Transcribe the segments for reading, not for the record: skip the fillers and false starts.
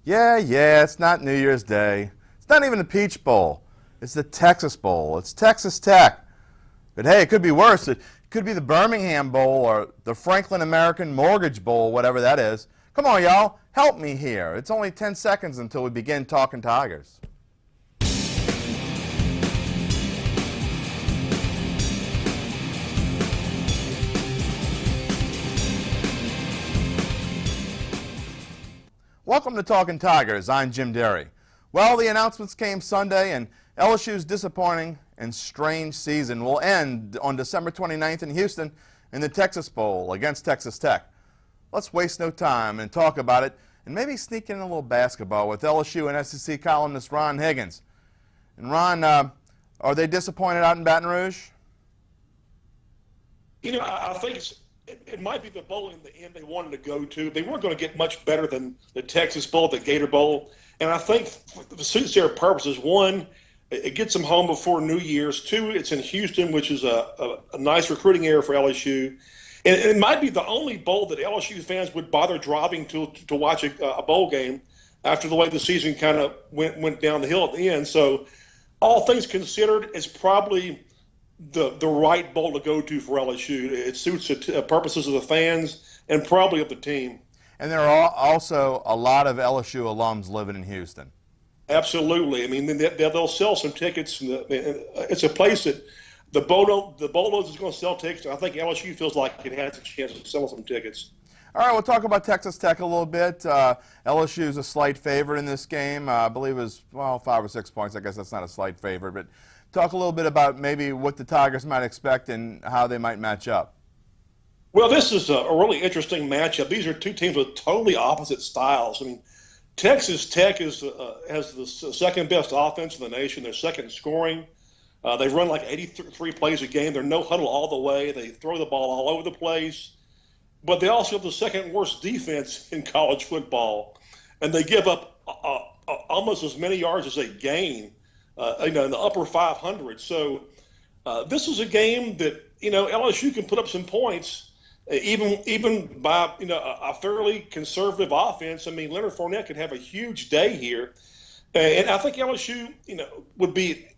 Yeah, it's not New Year's Day. It's not even the Peach Bowl. It's the Texas Bowl. It's Texas Tech. But hey, it could be worse. It could be the Birmingham Bowl or the Franklin American Mortgage Bowl, whatever that is. Come on, y'all. Help me here. It's only 10 seconds until we begin talking Tigers. Welcome to Talkin' Tigers. I'm Jim Derry. Well, the announcements came Sunday, and LSU's disappointing and strange season will end on December 29th in Houston in the Texas Bowl against Texas Tech. Let's waste no time and talk about it, and maybe sneak in a little basketball with LSU and SEC columnist Ron Higgins. And Ron, are they disappointed out in Baton Rouge? I think it might be the bowl in the end they wanted to go to. They weren't going to get much better than the Texas Bowl, the Gator Bowl. And I think for sincere purposes, one, it gets them home before New Year's. Two, it's in Houston, which is a nice recruiting area for LSU. And it might be the only bowl that LSU fans would bother driving to watch a bowl game after the way the season kind of went down the hill at the end. So all things considered, it's probably the right bowl to go to for LSU. It suits the purposes of the fans and probably of the team. And there are also a lot of LSU alums living in Houston. Absolutely. I mean, they'll sell some tickets. It's a place that the Bolos is going to sell tickets. I think LSU feels like it has a chance to sell some tickets. All right, we'll talk about Texas Tech a little bit. LSU is a slight favorite in this game. I believe it was, 5 or 6 points. I guess that's not a slight favorite. But talk a little bit about maybe what the Tigers might expect and how they might match up. Well, this is a really interesting matchup. These are two teams with totally opposite styles. I mean, Texas Tech has the second best offense in the nation. They're second in scoring. They run like 83 plays a game. They're no huddle all the way. They throw the ball all over the place. But they also have the second worst defense in college football. And they give up almost as many yards as they gain, in the upper 500. So this is a game that, LSU can put up some points, even by, a fairly conservative offense. I mean, Leonard Fournette could have a huge day here. And I think LSU, would be,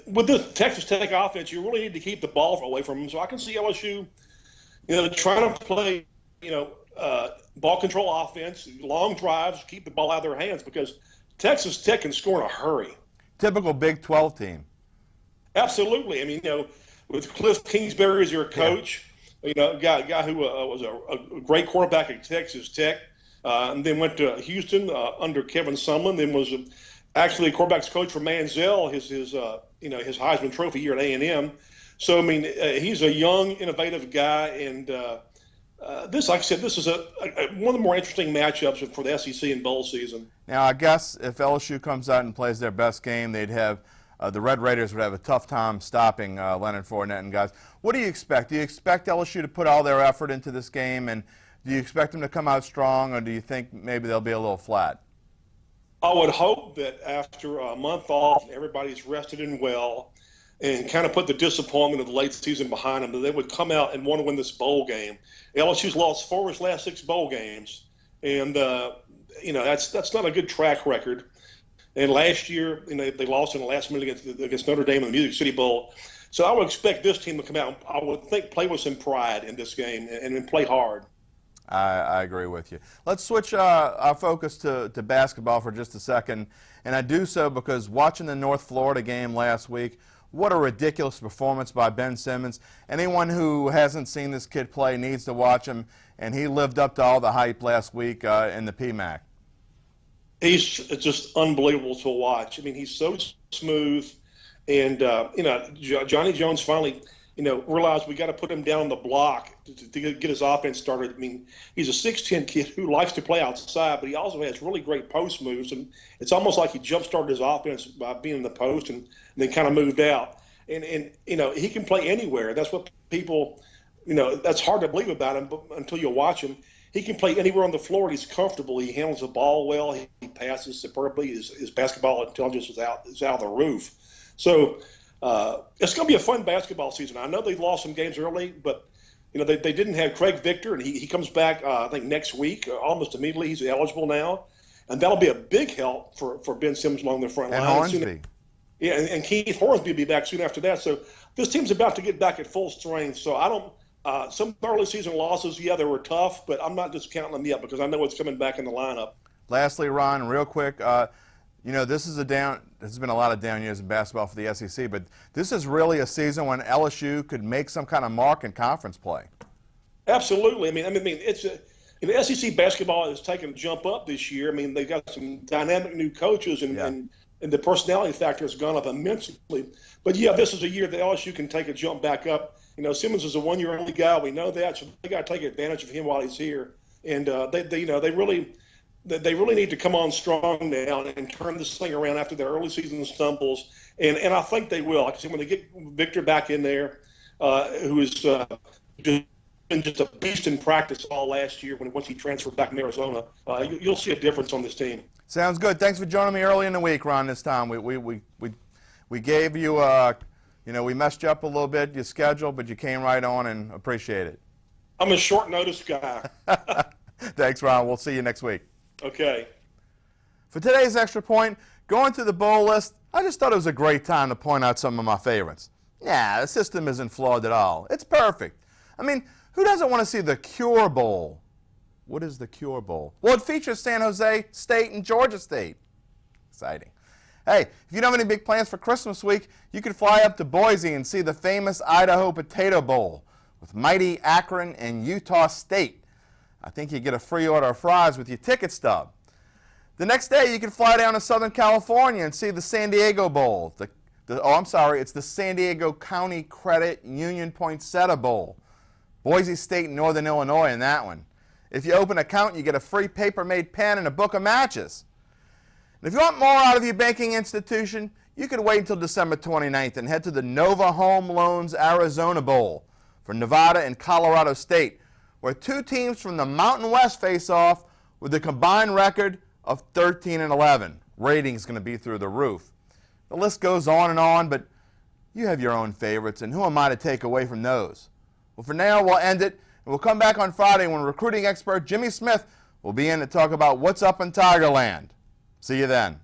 with the Texas Tech offense, you really need to keep the ball away from them. So I can see LSU, trying to play, ball control offense, long drives, keep the ball out of their hands, because Texas Tech can score in a hurry. Typical Big 12 team. Absolutely. I mean, with Cliff Kingsbury as your coach, a guy who was a great quarterback at Texas Tech, and then went to Houston under Kevin Sumlin, then was actually a quarterback's coach for Manziel, his Heisman Trophy year at A&M. So, I mean, he's a young, innovative guy, and this, like I said, this is one of the more interesting matchups for the SEC in bowl season. Now, I guess if LSU comes out and plays their best game, they'd have the Red Raiders would have a tough time stopping Leonard Fournette and guys. What do you expect? Do you expect LSU to put all their effort into this game, and do you expect them to come out strong, or do you think maybe they'll be a little flat? I would hope that after a month off, everybody's rested and well, and kind of put the disappointment of the late season behind them, that they would come out and want to win this bowl game. LSU's lost 4 of its last 6 bowl games, and that's not a good track record. And last year, they lost in the last minute against Notre Dame in the Music City Bowl. So I would expect this team to come out, I would think, play with some pride in this game and play hard. I agree with you. Let's switch our focus to basketball for just a second, and I do so because watching the North Florida game last week, what a ridiculous performance by Ben Simmons. Anyone who hasn't seen this kid play needs to watch him, and he lived up to all the hype last week in the PMAC. He's just unbelievable to watch. I mean, he's so smooth, and Johnny Jones finally, realized we got to put him down the block to get his offense started. I mean, he's a 6'10" kid who likes to play outside, but he also has really great post moves, and it's almost like he jump-started his offense by being in the post and then kind of moved out. And he can play anywhere. That's what people, that's hard to believe about him until you watch him. He can play anywhere on the floor. He's comfortable. He handles the ball well. He passes superbly. His basketball intelligence is out of the roof. So it's going to be a fun basketball season. I know they lost some games early, but they didn't have Craig Victor, and he comes back I think next week almost immediately. He's eligible now, and that'll be a big help for Ben Simmons along the front line. And Hornsby. Yeah, and Keith Hornsby will be back soon after that. So this team's about to get back at full strength. So I don't. Some early season losses, yeah, they were tough, but I'm not discounting them yet because I know it's coming back in the lineup. Lastly, Ron, real quick, this is there's been a lot of down years in basketball for the SEC, but this is really a season when LSU could make some kind of mark in conference play. Absolutely. I mean, the SEC basketball has taken a jump up this year. I mean, they got some dynamic new coaches, and the personality factor has gone up immensely. But yeah, this is a year that LSU can take a jump back up. Simmons is a one-year only guy. We know that, so they got to take advantage of him while he's here. And they really need to come on strong now and turn this thing around after their early season stumbles. And I think they will. Like I said, when they get Victor back in there, who is just a beast in practice all last year once he transferred back in Arizona, you'll see a difference on this team. Sounds good. Thanks for joining me early in the week, Ron. This time we gave you we messed you up a little bit, your schedule, but you came right on and appreciate it. I'm a short notice guy. Thanks, Ron. We'll see you next week. Okay. For today's Extra Point, going through the bowl list, I just thought it was a great time to point out some of my favorites. Yeah, the system isn't flawed at all. It's perfect. I mean, who doesn't want to see the Cure Bowl? What is the Cure Bowl? Well, it features San Jose State and Georgia State. Exciting. Hey, if you don't have any big plans for Christmas week, you could fly up to Boise and see the famous Idaho Potato Bowl with mighty Akron and Utah State. I think you get a free order of fries with your ticket stub. The next day, you can fly down to Southern California and see the San Diego Bowl. It's the San Diego County Credit Union Poinsettia Bowl. Boise State and Northern Illinois in that one. If you open an account, you get a free paper-made pen and a book of matches. And if you want more out of your banking institution, you can wait until December 29th and head to the Nova Home Loans Arizona Bowl for Nevada and Colorado State, where two teams from the Mountain West face off with a combined record of 13-11. Rating's going to be through the roof. The list goes on, but you have your own favorites, and who am I to take away from those? Well, for now, we'll end it, and we'll come back on Friday when recruiting expert Jimmy Smith will be in to talk about what's up in Tigerland. See you then.